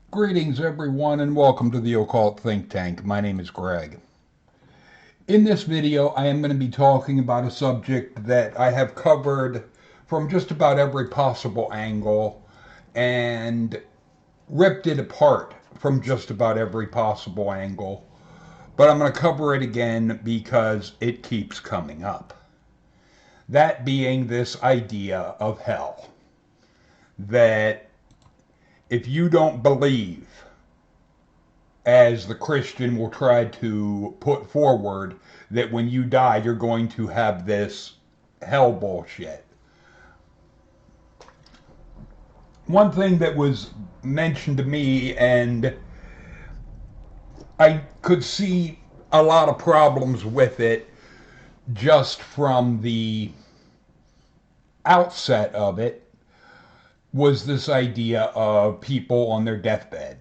Greetings, everyone, and welcome to the Occult Think Tank. My name is Greg. In this video, I am going to be talking about a subject that I have covered from just about every possible angle and ripped it apart from just about every possible angle. But I'm going to cover it again because it keeps coming up. That being this idea of hell. That if you don't believe, as the Christian will try to put forward, that when you die, you're going to have this hell bullshit. One thing that was mentioned to me, and I could see a lot of problems with it just from the outset of it, was this idea of people on their deathbed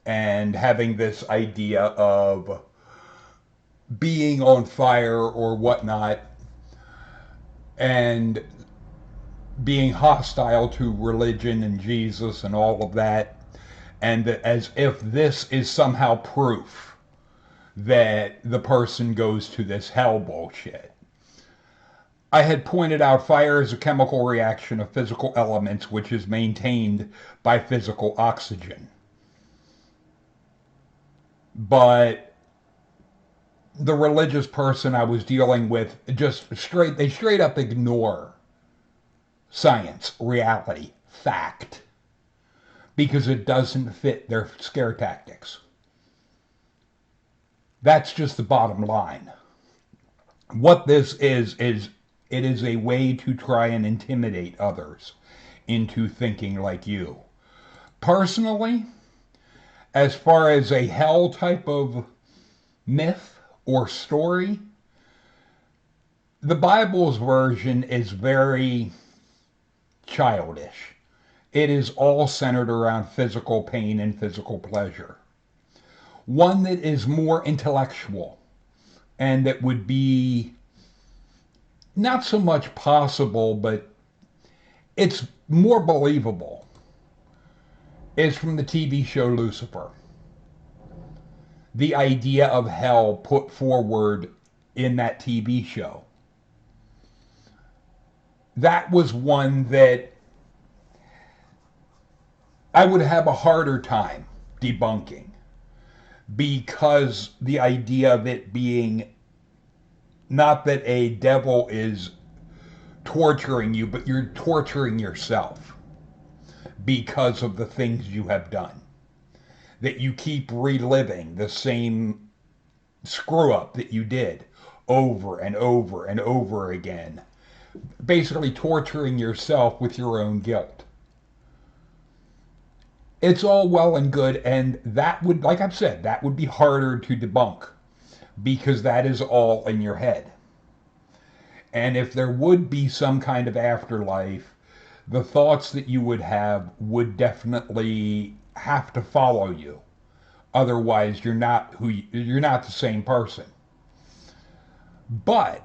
and having this idea of being on fire or whatnot and being hostile to religion and Jesus and all of that, and as if this is somehow proof that the person goes to this hell bullshit. I had pointed out fire is a chemical reaction of physical elements which is maintained by physical oxygen. But the religious person I was dealing with they straight up ignore science, reality, fact, because it doesn't fit their scare tactics. That's just the bottom line. What this is it is a way to try and intimidate others into thinking like you. Personally, as far as a hell type of myth or story, the Bible's version is very childish. It is all centered around physical pain and physical pleasure. One that is more intellectual and that would be not so much possible, but it's more believable, is from the TV show Lucifer. The idea of hell put forward in that TV show. That was one that I would have a harder time debunking, because the idea of it being not that a devil is torturing you, but you're torturing yourself because of the things you have done. That you keep reliving the same screw up that you did over and over and over again. Basically torturing yourself with your own guilt. It's all well and good, and that would, like I've said, that would be harder to debunk because that is all in your head. And if there would be some kind of afterlife, the thoughts that you would have would definitely have to follow you. Otherwise, you're not the same person. But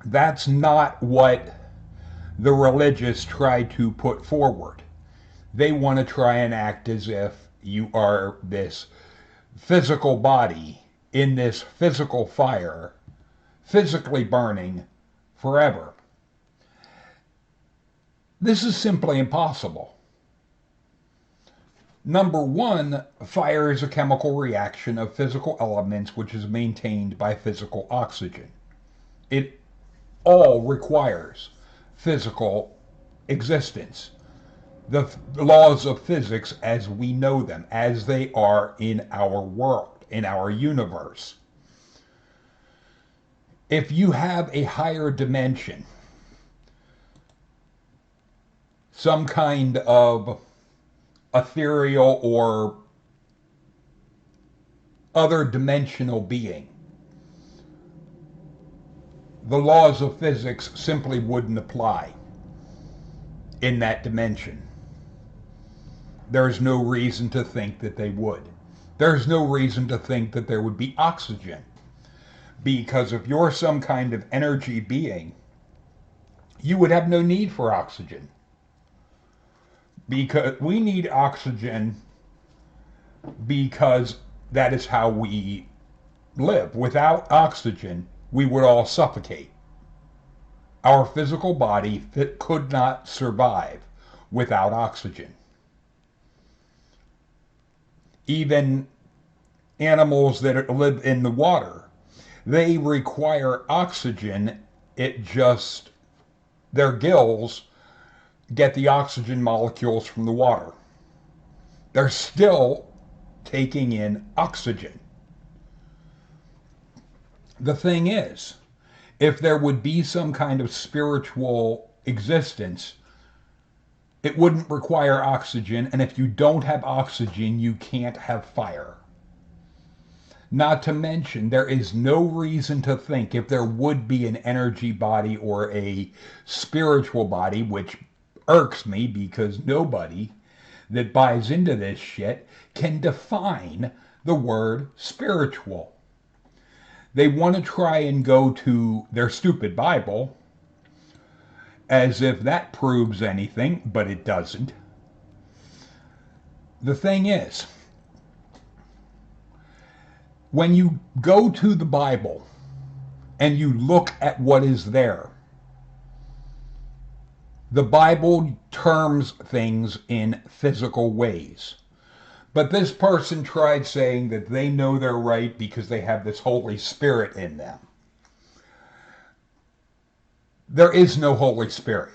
that's not what the religious try to put forward. They want to try and act as if you are this physical body in this physical fire, physically burning forever. This is simply impossible. Number one, fire is a chemical reaction of physical elements which is maintained by physical oxygen. It all requires physical existence. The laws of physics as we know them, as they are in our world, in our universe. If you have a higher dimension, some kind of ethereal or other dimensional being, the laws of physics simply wouldn't apply in that dimension. There's no reason to think that they would. There's no reason to think that there would be oxygen. Because if you're some kind of energy being, you would have no need for oxygen. Because we need oxygen because that is how we live. Without oxygen, we would all suffocate. Our physical body could not survive without oxygen. Even animals that live in the water, they require oxygen. It just, their gills get the oxygen molecules from the water. They're still taking in oxygen. The thing is, if there would be some kind of spiritual existence, it wouldn't require oxygen, and if you don't have oxygen, you can't have fire. Not to mention, there is no reason to think if there would be an energy body or a spiritual body, which irks me because nobody that buys into this shit can define the word spiritual. They want to try and go to their stupid Bible as if that proves anything, but it doesn't. The thing is, when you go to the Bible and you look at what is there, the Bible terms things in physical ways. But this person tried saying that they know they're right because they have this Holy Spirit in them. There is no Holy Spirit.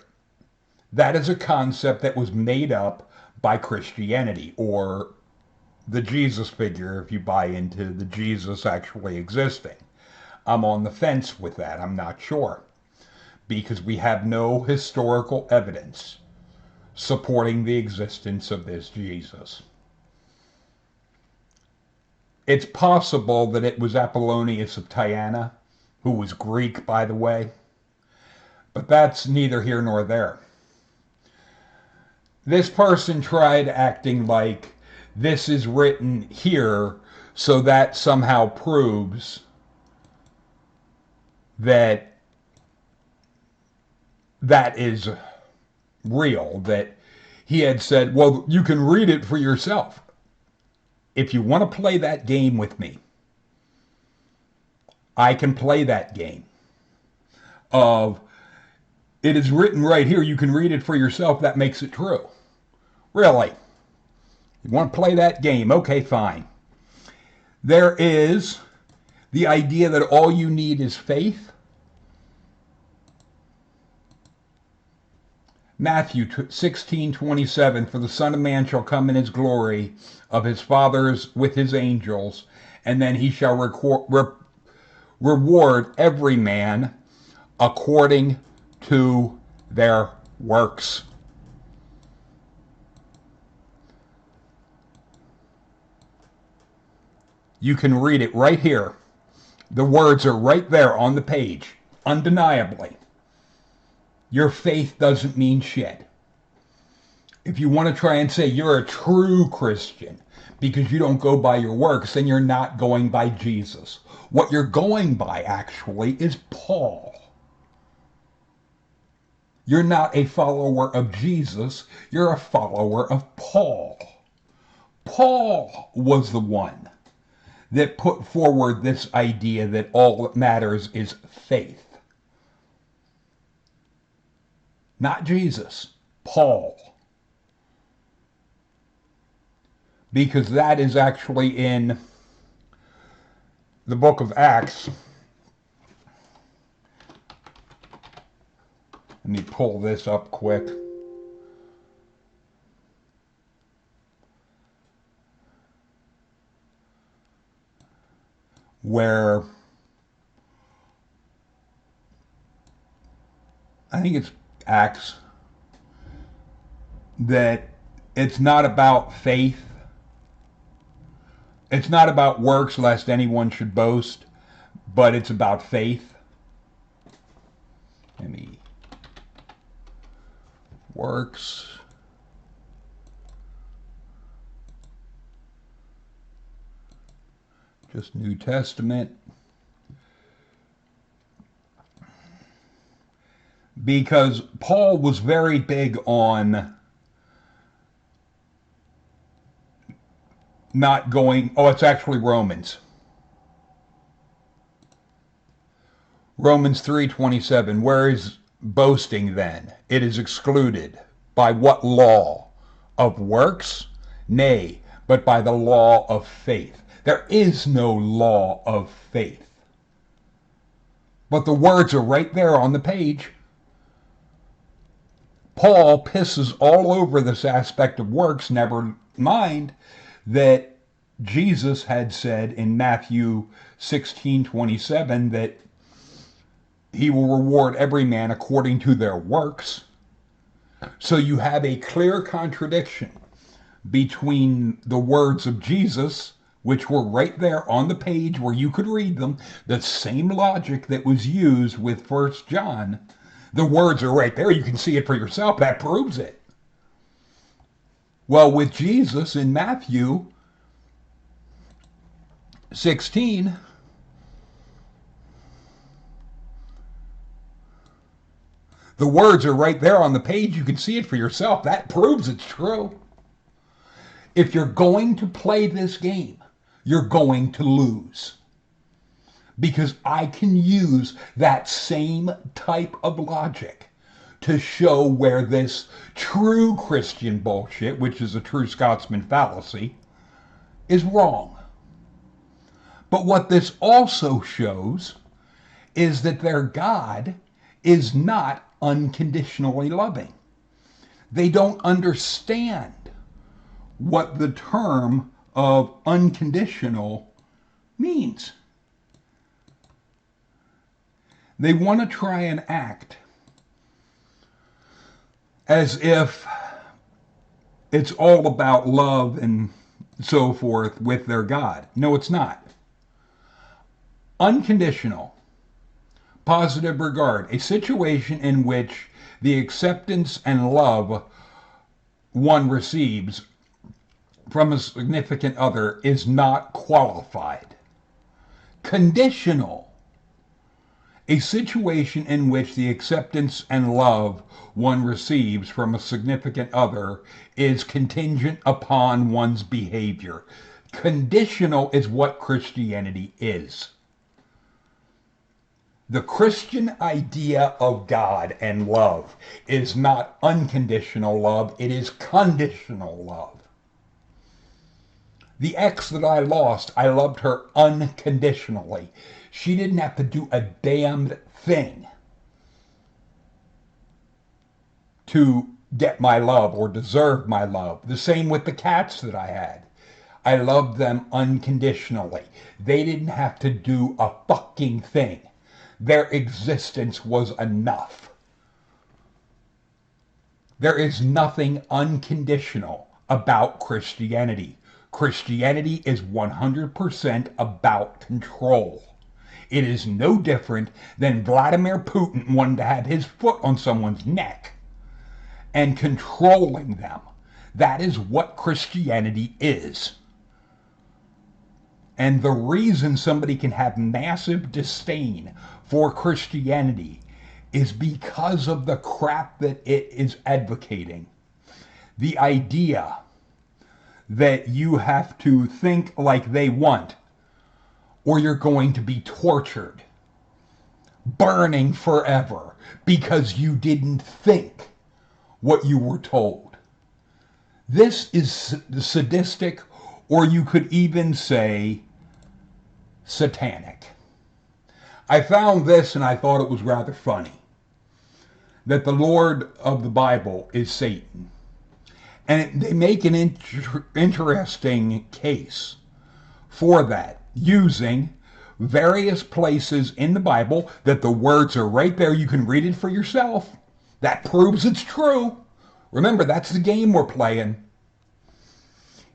That is a concept that was made up by Christianity, or the Jesus figure, if you buy into the Jesus actually existing. I'm on the fence with that. I'm not sure, because we have no historical evidence supporting the existence of this Jesus. It's possible that it was Apollonius of Tyana, who was Greek, by the way, but that's neither here nor there. This person tried acting like this is written here, so that somehow proves that that is real, that he had said, well, you can read it for yourself. If you want to play that game with me, I can play that game of it is written right here, you can read it for yourself, that makes it true. Really? You want to play that game? Okay, fine. There is the idea that all you need is faith. Matthew 16:27, for the Son of Man shall come in his glory of his fathers with his angels, and then he shall reward every man according to their works. You can read it right here. The words are right there on the page, undeniably. Your faith doesn't mean shit. If you want to try and say you're a true Christian because you don't go by your works, then you're not going by Jesus. What you're going by, actually, is Paul. You're not a follower of Jesus, you're a follower of Paul. Paul was the one that put forward this idea that all that matters is faith. Not Jesus, Paul. Because that is actually in the book of Acts. Let me pull this up quick. Where I think it's Acts, that it's not about faith. It's not about works lest anyone should boast, but it's about faith. Let me works. Just New Testament. Because Paul was very big on not going, oh, it's actually Romans. Romans 3:27, where is boasting then? It is excluded. By what law? Of works? Nay, but by the law of faith. There is no law of faith. But the words are right there on the page. Paul pisses all over this aspect of works, never mind that Jesus had said in Matthew 16:27 that he will reward every man according to their works. So you have a clear contradiction between the words of Jesus, which were right there on the page where you could read them, the same logic that was used with 1 John. The words are right there. You can see it for yourself. That proves it. Well, with Jesus in Matthew 16, the words are right there on the page. You can see it for yourself. That proves it's true. If you're going to play this game, you're going to lose. Because I can use that same type of logic to show where this true Christian bullshit, which is a true Scotsman fallacy, is wrong. But what this also shows is that their God is not unconditionally loving. They don't understand what the term of unconditional means. They want to try and act as if it's all about love and so forth with their God. No, it's not. Unconditional, positive regard, a situation in which the acceptance and love one receives from a significant other is not qualified. Conditional, a situation in which the acceptance and love one receives from a significant other is contingent upon one's behavior. Conditional is what Christianity is. The Christian idea of God and love is not unconditional love, it is conditional love. The ex that I lost, I loved her unconditionally. She didn't have to do a damned thing to get my love or deserve my love. The same with the cats that I had. I loved them unconditionally. They didn't have to do a fucking thing. Their existence was enough. There is nothing unconditional about Christianity. Christianity is 100% about control. It is no different than Vladimir Putin wanting to have his foot on someone's neck and controlling them. That is what Christianity is. And the reason somebody can have massive disdain for Christianity is because of the crap that it is advocating. The idea that you have to think like they want, or you're going to be tortured, burning forever, because you didn't think what you were told. This is sadistic, or you could even say satanic. I found this and I thought it was rather funny, that the Lord of the Bible is Satan. And they make an interesting case for that, using various places in the Bible that the words are right there. You can read it for yourself. That proves it's true. Remember, that's the game we're playing.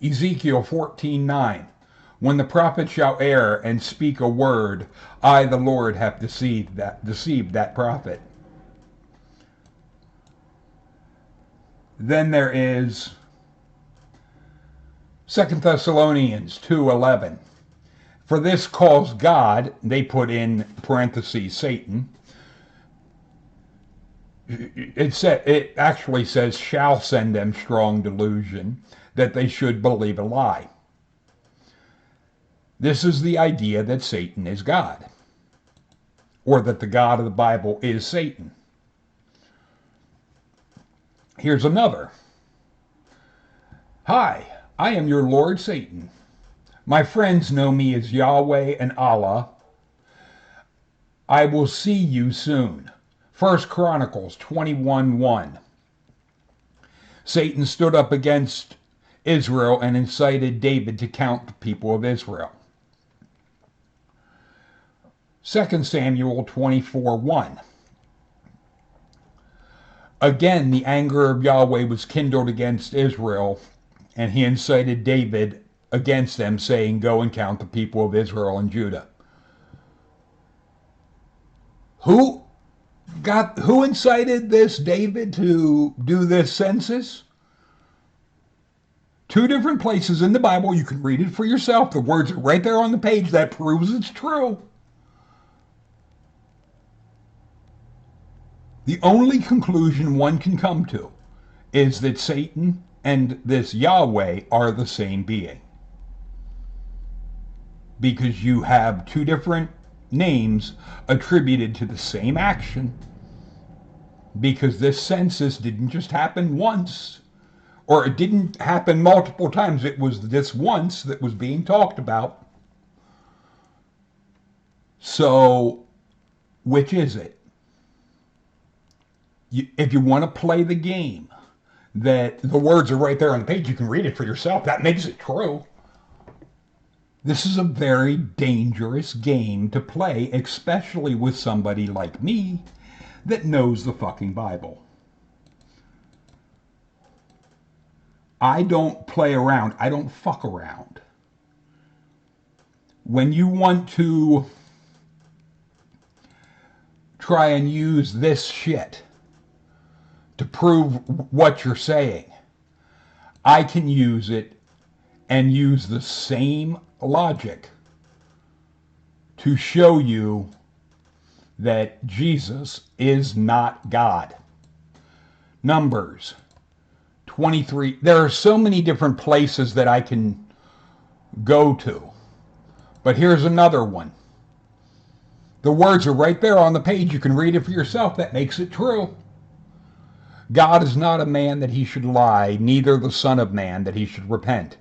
Ezekiel 14:9. When the prophet shall err and speak a word, I, the Lord, have deceived that prophet. Then there is 2 Thessalonians 2:11. For this calls God, they put in parentheses Satan. It actually says shall send them strong delusion that they should believe a lie. This is the idea that Satan is God, or that the God of the Bible is Satan. Here's another. Hi, I am your Lord Satan. My friends know me as Yahweh and Allah. I will see you soon. 1 Chronicles 21:1. Satan stood up against Israel and incited David to count the people of Israel. 2 Samuel 24:1. Again, the anger of Yahweh was kindled against Israel, and he incited David against them, saying, Go and count the people of Israel and Judah. Who incited this David to do this census? Two different places in the Bible. You can read it for yourself. The words are right there on the page. That proves it's true. The only conclusion one can come to is that Satan and this Yahweh are the same being. Because you have two different names attributed to the same action. Because this census didn't just happen once, or it didn't happen multiple times. It was this once that was being talked about. So, which is it? If you want to play the game, that the words are right there on the page, you can read it for yourself. That makes it true. This is a very dangerous game to play, especially with somebody like me that knows the fucking Bible. I don't play around. I don't fuck around. When you want to try and use this shit to prove what you're saying, I can use it and use the same logic to show you that Jesus is not God. Numbers 23. There are so many different places that I can go to, but here's another one. The words are right there on the page. You can read it for yourself. That makes it true. God is not a man that he should lie, neither the Son of Man that he should repent.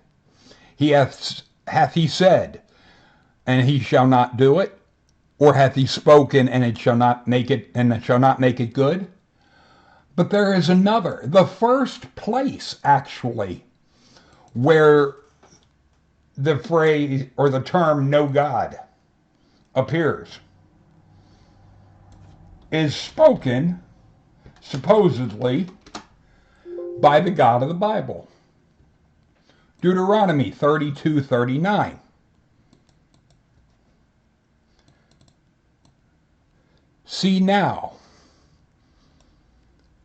Hath he said, and he shall not do it? Or hath he spoken, and it shall not make it good? But there is another, the first place, actually, where the phrase or the term "no God" appears, is spoken supposedly by the God of the Bible. Deuteronomy 32:39. See now,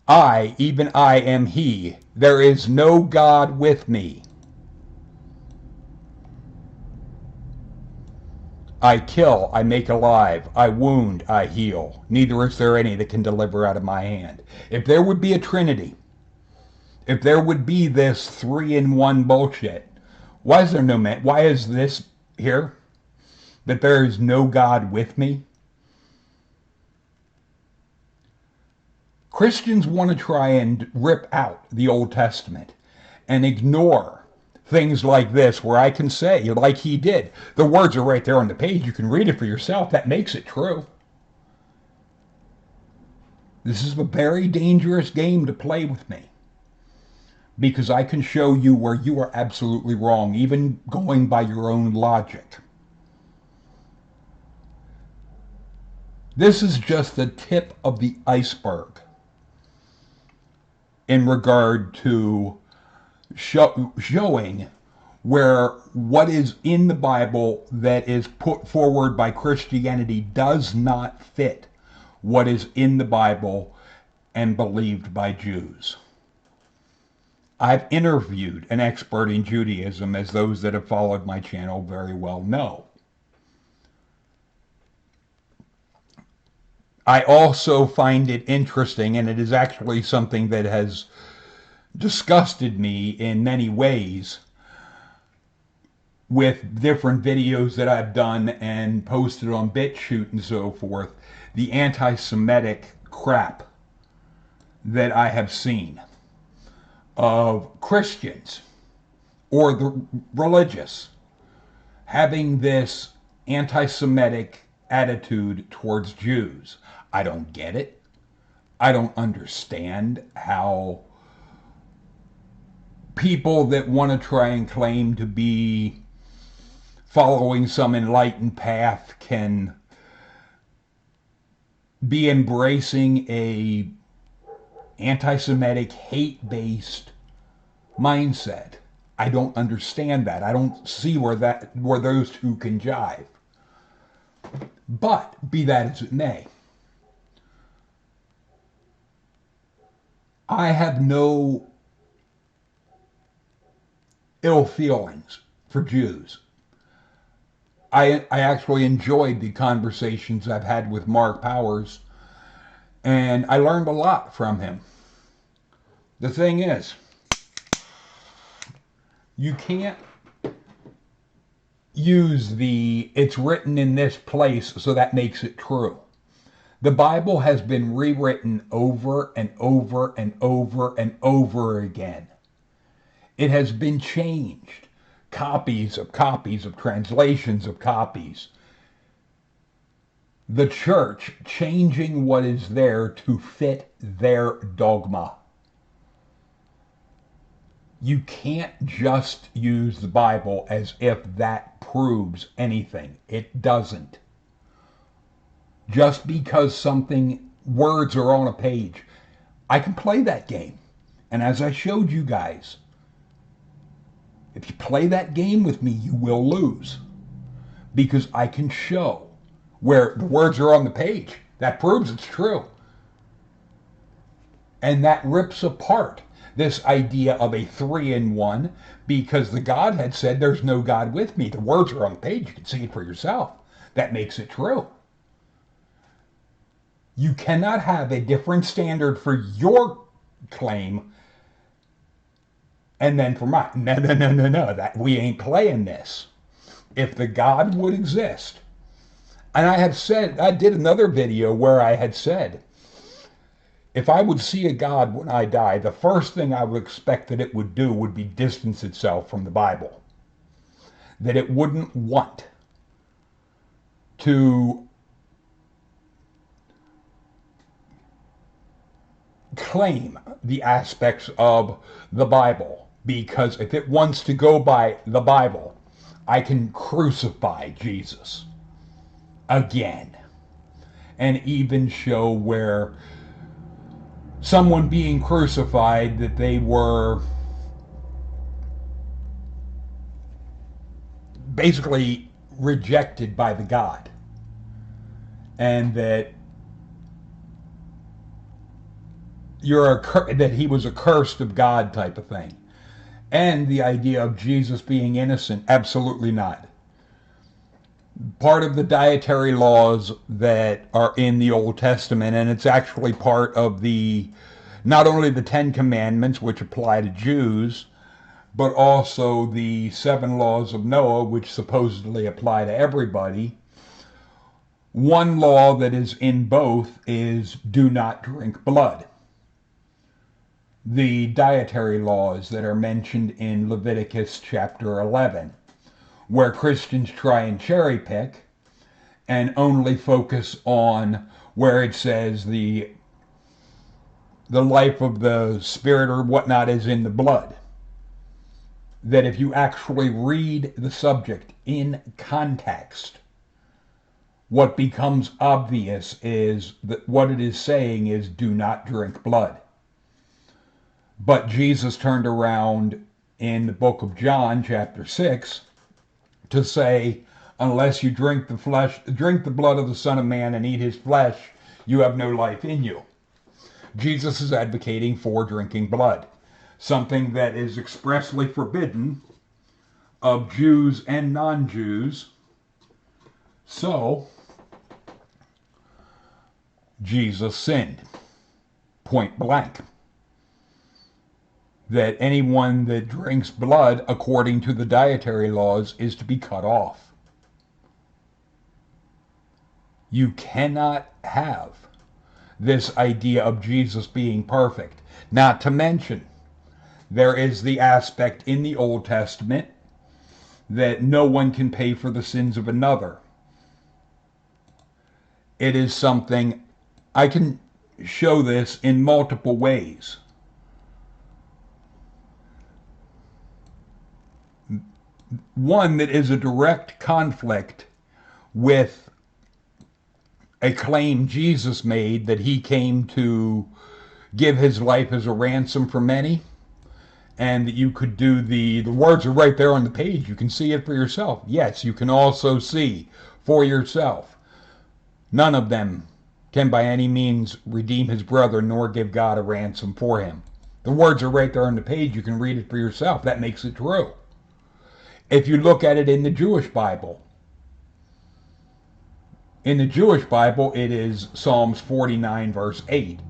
I, even I, am he. There is no God with me. I kill, I make alive, I wound, I heal. Neither is there any that can deliver out of my hand. If there would be a Trinity, if there would be this 3-in-1 bullshit, why is there no man? Why is this here? That there is no God with me? Christians want to try and rip out the Old Testament and ignore things like this, where I can say, like he did, the words are right there on the page. You can read it for yourself. That makes it true. This is a very dangerous game to play with me, because I can show you where you are absolutely wrong, even going by your own logic. This is just the tip of the iceberg in regard to showing where what is in the Bible that is put forward by Christianity does not fit what is in the Bible and believed by Jews. I've interviewed an expert in Judaism, as those that have followed my channel very well know. I also find it interesting, and it is actually something that has disgusted me in many ways, with different videos that I've done and posted on BitChute and so forth, the anti-Semitic crap that I have seen of Christians or the religious having this anti-Semitic attitude towards Jews. I don't get it. I don't understand how people that want to try and claim to be following some enlightened path can be embracing a anti-Semitic hate-based mindset. I don't understand that. I don't see where those two can jive. But be that as it may, I have no ill feelings for Jews. I actually enjoyed the conversations I've had with Mark Powers, and I learned a lot from him. The thing is, you can't use the "it's written in this place so that makes it true." The Bible has been rewritten over and over and over and over again. It has been changed. Copies of translations of copies. The church changing what is there to fit their dogma. You can't just use the Bible as if that proves anything. It doesn't. Just because words are on a page, I can play that game. And as I showed you guys, if you play that game with me, you will lose. Because I can show where the words are on the page. That proves it's true. And that rips apart this idea of a 3-in-1, because the Godhead said there's no God with me. The words are on the page. You can see it for yourself. That makes it true. You cannot have a different standard for your claim and then for mine. No. That we ain't playing this. If the God would exist, and I did another video where I had said, if I would see a God when I die, the first thing I would expect that it would do would be distance itself from the Bible. That it wouldn't want to claim the aspects of the Bible, because if it wants to go by the Bible, I can crucify Jesus again and even show where someone being crucified, that they were basically rejected by the God, and that that he was accursed of God type of thing. And the idea of Jesus being innocent, absolutely not. Part of the dietary laws that are in the Old Testament, and it's actually part of not only the 10 Commandments, which apply to Jews, but also the 7 laws of Noah, which supposedly apply to everybody. One law that is in both is do not drink blood. The dietary laws that are mentioned in Leviticus chapter 11, where Christians try and cherry pick and only focus on where it says the life of the spirit or whatnot is in the blood. That if you actually read the subject in context, what becomes obvious is that what it is saying is do not drink blood. But Jesus turned around in the book of John, chapter 6, to say, unless you drink the blood of the Son of Man and eat his flesh, you have no life in you. Jesus is advocating for drinking blood, something that is expressly forbidden of Jews and non-Jews. So, Jesus sinned, point blank. that anyone that drinks blood according to the dietary laws is to be cut off. You cannot have this idea of Jesus being perfect. Not to mention, there is the aspect in the Old Testament that no one can pay for the sins of another. It is something I can show this in multiple ways. One that is a direct conflict with a claim Jesus made that he came to give his life as a ransom for many, and that you could do the words are right there on the page. You can see it for yourself. Yes, you can also see for yourself. None of them can by any means redeem his brother nor give God a ransom for him. The words are right there on the page. You can read it for yourself. That makes it true. If you look at it in the Jewish Bible, it is Psalms 49 verse 8.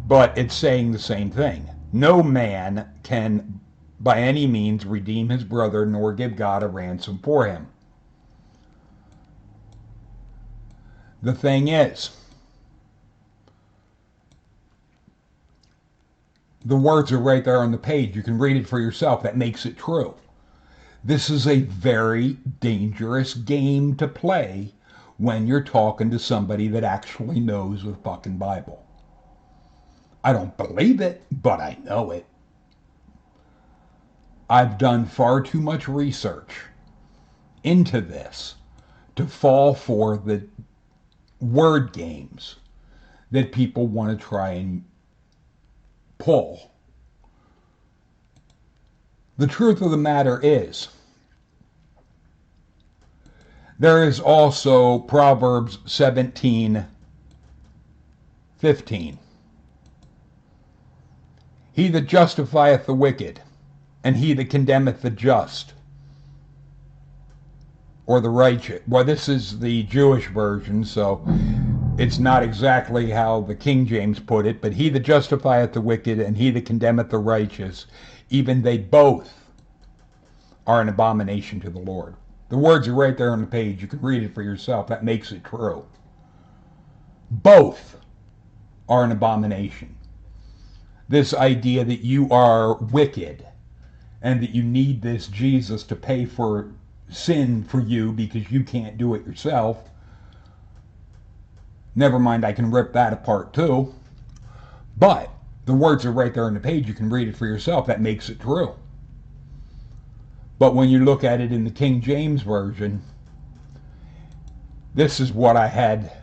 But it's saying the same thing. No man can by any means redeem his brother nor give God a ransom for him. The thing is, the words are right there on the page. You can read it for yourself. That makes it true. This is a very dangerous game to play when you're talking to somebody that actually knows the fucking Bible. I don't believe it, but I know it. I've done far too much research into this to fall for the word games that people want to try and pull. The truth of the matter is, there is also Proverbs 17:15. He that justifieth the wicked, and he that condemneth the just, or the righteous. Well, this is the Jewish version, so it's not exactly how the King James put it, but he that justifieth the wicked, and he that condemneth the righteous, even they both are an abomination to the Lord. The words are right there on the page. You can read it for yourself. That makes it true. Both are an abomination. This idea that you are wicked and that you need this Jesus to pay for sin for you because you can't do it yourself. Never mind, I can rip that apart too. But the words are right there on the page. You can read it for yourself. That makes it true. But when you look at it in the King James Version, this is what I had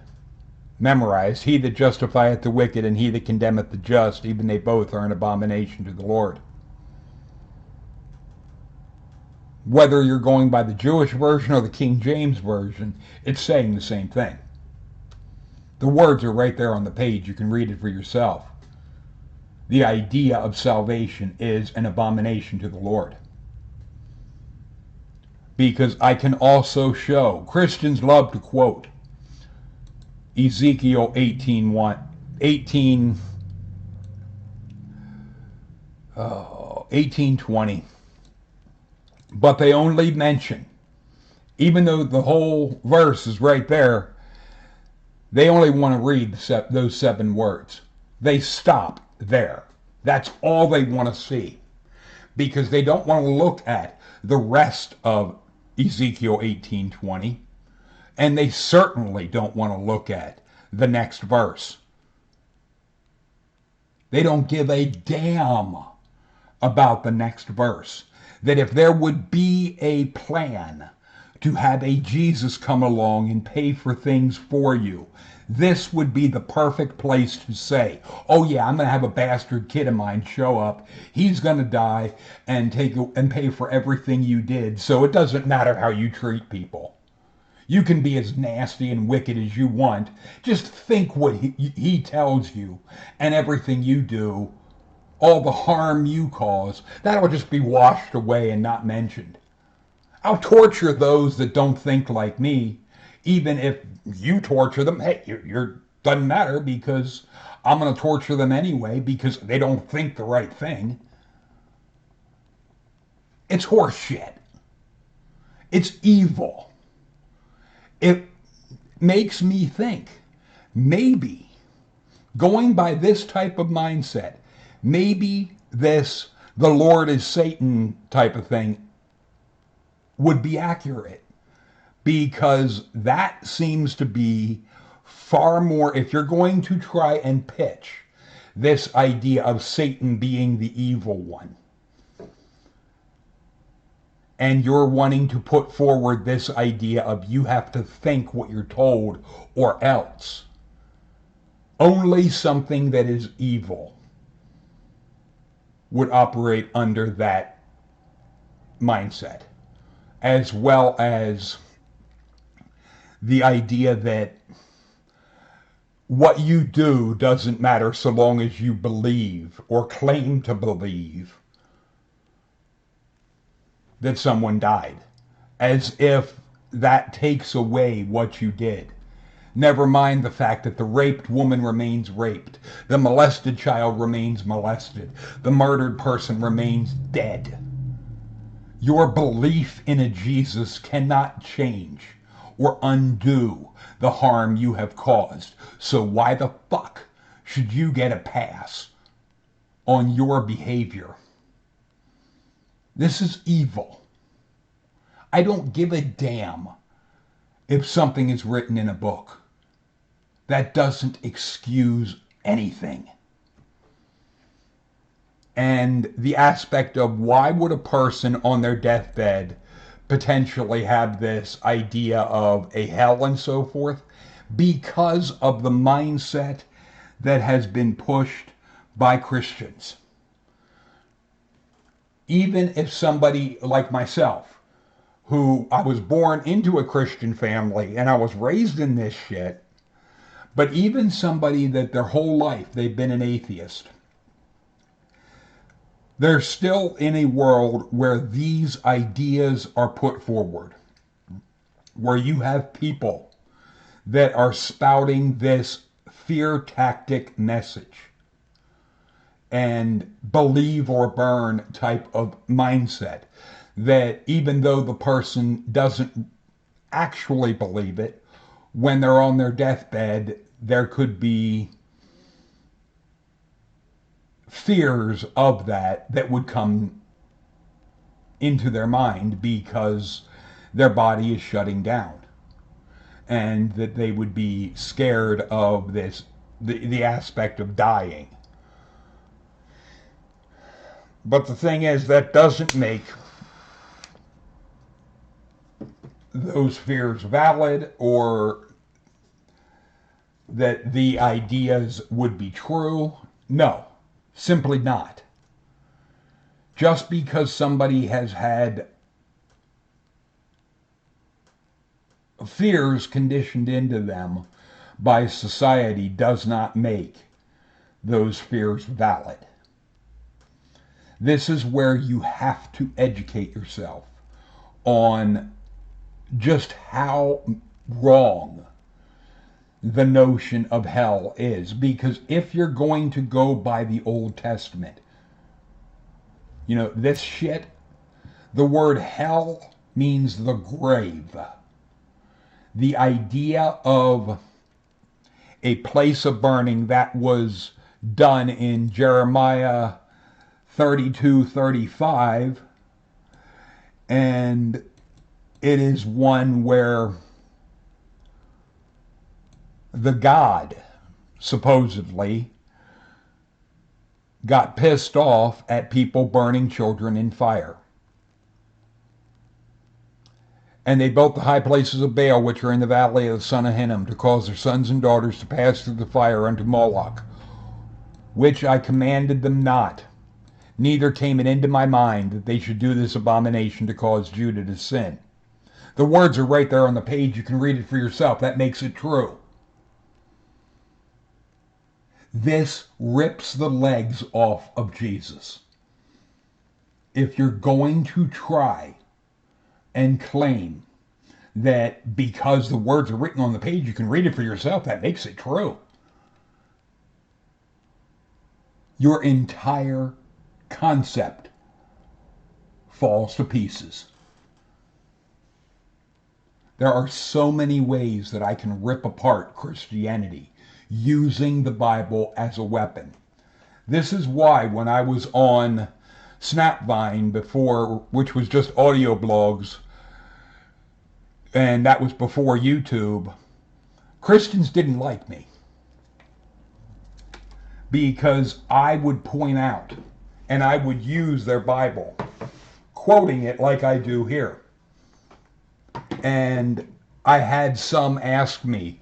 memorized. He that justifieth the wicked and he that condemneth the just, even they both are an abomination to the Lord. Whether you're going by the Jewish version or the King James Version, it's saying the same thing. The words are right there on the page. You can read it for yourself. The idea of salvation is an abomination to the Lord. Because I can also show, Christians love to quote Ezekiel 18:20. But they only mention, even though the whole verse is right there, they only want to read those 7 words. They stop there. That's all they want to see. Because they don't want to look at the rest of Ezekiel 18:20. And they certainly don't want to look at the next verse. They don't give a damn about the next verse. That if there would be a plan to have a Jesus come along and pay for things for you, this would be the perfect place to say, oh yeah, I'm going to have a bastard kid of mine show up. He's going to die and pay for everything you did. So it doesn't matter how you treat people. You can be as nasty and wicked as you want. Just think what he tells you and everything you do, all the harm you cause, that'll just be washed away and not mentioned. I'll torture those that don't think like me, even if you torture them. Hey, you're Doesn't matter because I'm going to torture them anyway because they don't think the right thing. It's horseshit. It's evil. It makes me think maybe going by this type of mindset, maybe this the Lord is Satan type of thing would be accurate, because that seems to be far more, if you're going to try and pitch this idea of Satan being the evil one, and you're wanting to put forward this idea of you have to think what you're told or else, only something that is evil would operate under that mindset, as well as the idea that what you do doesn't matter so long as you believe or claim to believe that someone died, as if that takes away what you did. Never mind the fact that the raped woman remains raped, the molested child remains molested, the murdered person remains dead. Your belief in a Jesus cannot change or undo the harm you have caused. So why the fuck should you get a pass on your behavior? This is evil. I don't give a damn if something is written in a book. That doesn't excuse anything. And the aspect of why would a person on their deathbed potentially have this idea of a hell and so forth? Because of the mindset that has been pushed by Christians. Even if somebody like myself, who I was born into a Christian family and I was raised in this shit, but even somebody that their whole life they've been an atheist, they're still in a world where these ideas are put forward, where you have people that are spouting this fear tactic message and believe or burn type of mindset, that even though the person doesn't actually believe it, when they're on their deathbed, there could be fears of that would come into their mind because their body is shutting down, and that they would be scared of this, the aspect of dying. But the thing is, that doesn't make those fears valid, or that the ideas would be true. No, simply not. Just because somebody has had fears conditioned into them by society does not make those fears valid. This is where you have to educate yourself on just how wrong the notion of hell is. Because if you're going to go by the Old Testament, this shit, the word hell means the grave. The idea of a place of burning that was done in Jeremiah 32:35, and it is one where the God supposedly got pissed off at people burning children in fire. And they built the high places of Baal, which are in the valley of the son of Hinnom, to cause their sons and daughters to pass through the fire unto Moloch, which I commanded them not. Neither came it into my mind that they should do this abomination to cause Judah to sin. The words are right there on the page. You can read it for yourself. That makes it true. This rips the legs off of Jesus. If you're going to try and claim that because the words are written on the page, you can read it for yourself, that makes it true. your entire concept falls to pieces. There are so many ways that I can rip apart Christianity using the Bible as a weapon. This is why when I was on Snapvine before, which was just audio blogs, and that was before YouTube, Christians didn't like me. Because I would point out and I would use their Bible, quoting it like I do here. And I had some ask me,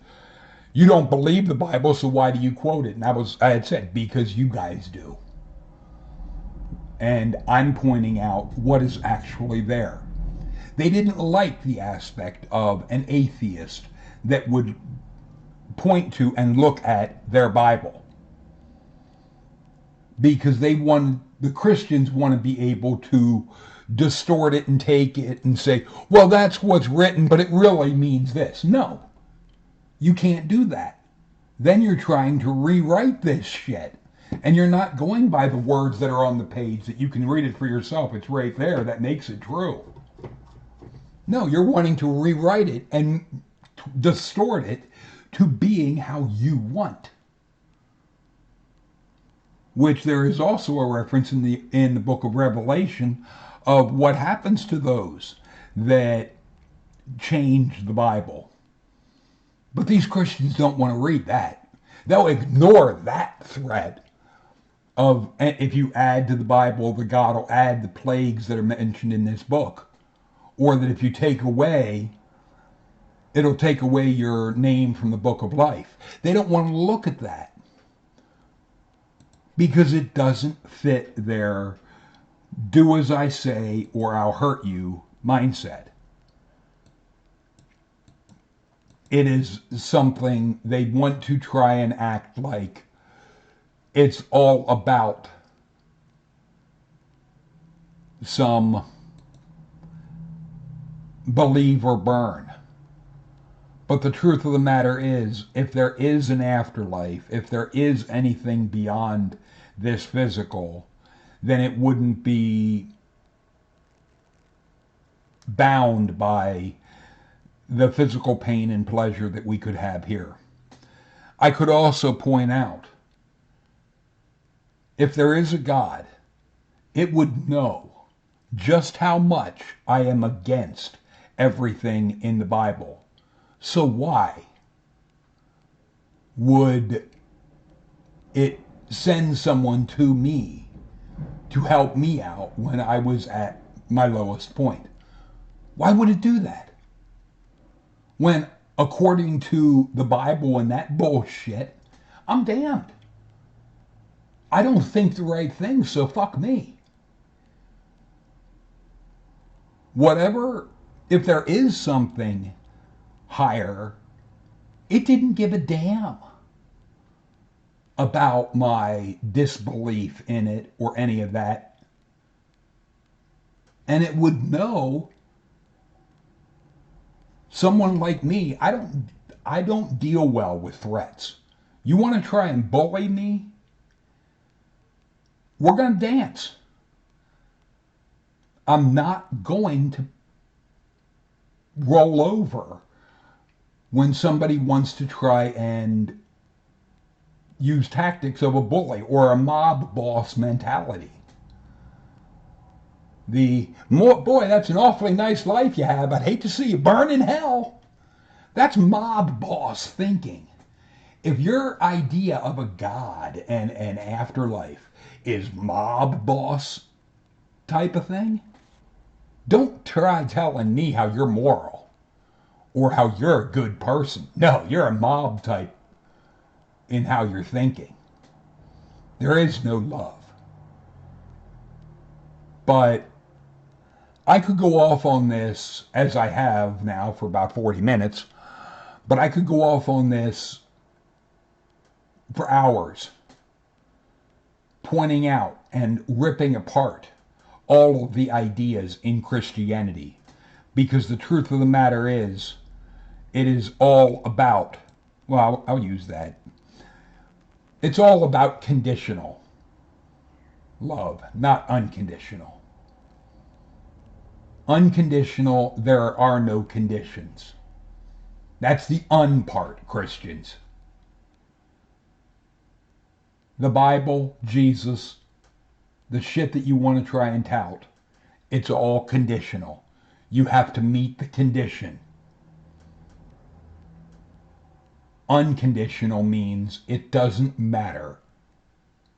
you don't believe the Bible, so why do you quote it? And I had said, because you guys do. And I'm pointing out what is actually there. They didn't like the aspect of an atheist that would point to and look at their Bible. Because the Christians want to be able to distort it and take it and say, well, that's what's written, but it really means this. No, you can't do that. Then you're trying to rewrite this shit. And you're not going by the words that are on the page that you can read it for yourself. It's right there. That makes it true. No, you're wanting to rewrite it and distort it to being how you want. Which there is also a reference in the book of Revelation of what happens to those that change the Bible. But these Christians don't want to read that. They'll ignore that thread of, if you add to the Bible, the God will add the plagues that are mentioned in this book. Or that if you take away, it'll take away your name from the book of life. They don't want to look at that. Because it doesn't fit their do as I say or I'll hurt you mindset. It is something they want to try and act like it's all about some believe or burn. But the truth of the matter is, if there is an afterlife, if there is anything beyond this physical, then it wouldn't be bound by the physical pain and pleasure that we could have here. I could also point out, if there is a God, it would know just how much I am against everything in the Bible. So why would it send someone to me to help me out when I was at my lowest point? Why would it do that? When, according to the Bible and that bullshit, I'm damned. I don't think the right thing, so fuck me. Whatever, if there is something higher, it didn't give a damn about my disbelief in it or any of that. And it would know someone like me. I don't deal well with threats. You want to try and bully me? We're going to dance. I'm not going to roll over when somebody wants to try and use tactics of a bully or a mob boss mentality. Boy, that's an awfully nice life you have. I'd hate to see you burn in hell. That's mob boss thinking. If your idea of a God and an afterlife is mob boss type of thing, don't try telling me how you're moral or how you're a good person. No, you're a mob type in how you're thinking. There is no love. But I could go off on this, as I have now for about 40 minutes, but I could go off on this for hours, pointing out and ripping apart all of the ideas in Christianity. Because the truth of the matter is, it is all about, well, I'll use that. It's all about conditional. love, not unconditional. Unconditional, there are no conditions. That's the un part, Christians. The Bible, Jesus, the shit that you want to try and tout, it's all conditional. You have to meet the condition. Unconditional means it doesn't matter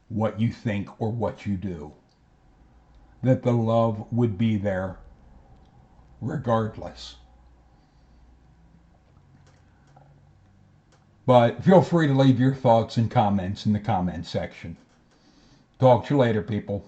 what you think or what you do, that the love would be there regardless. But feel free to leave your thoughts and comments in the comment section. Talk to you later, people.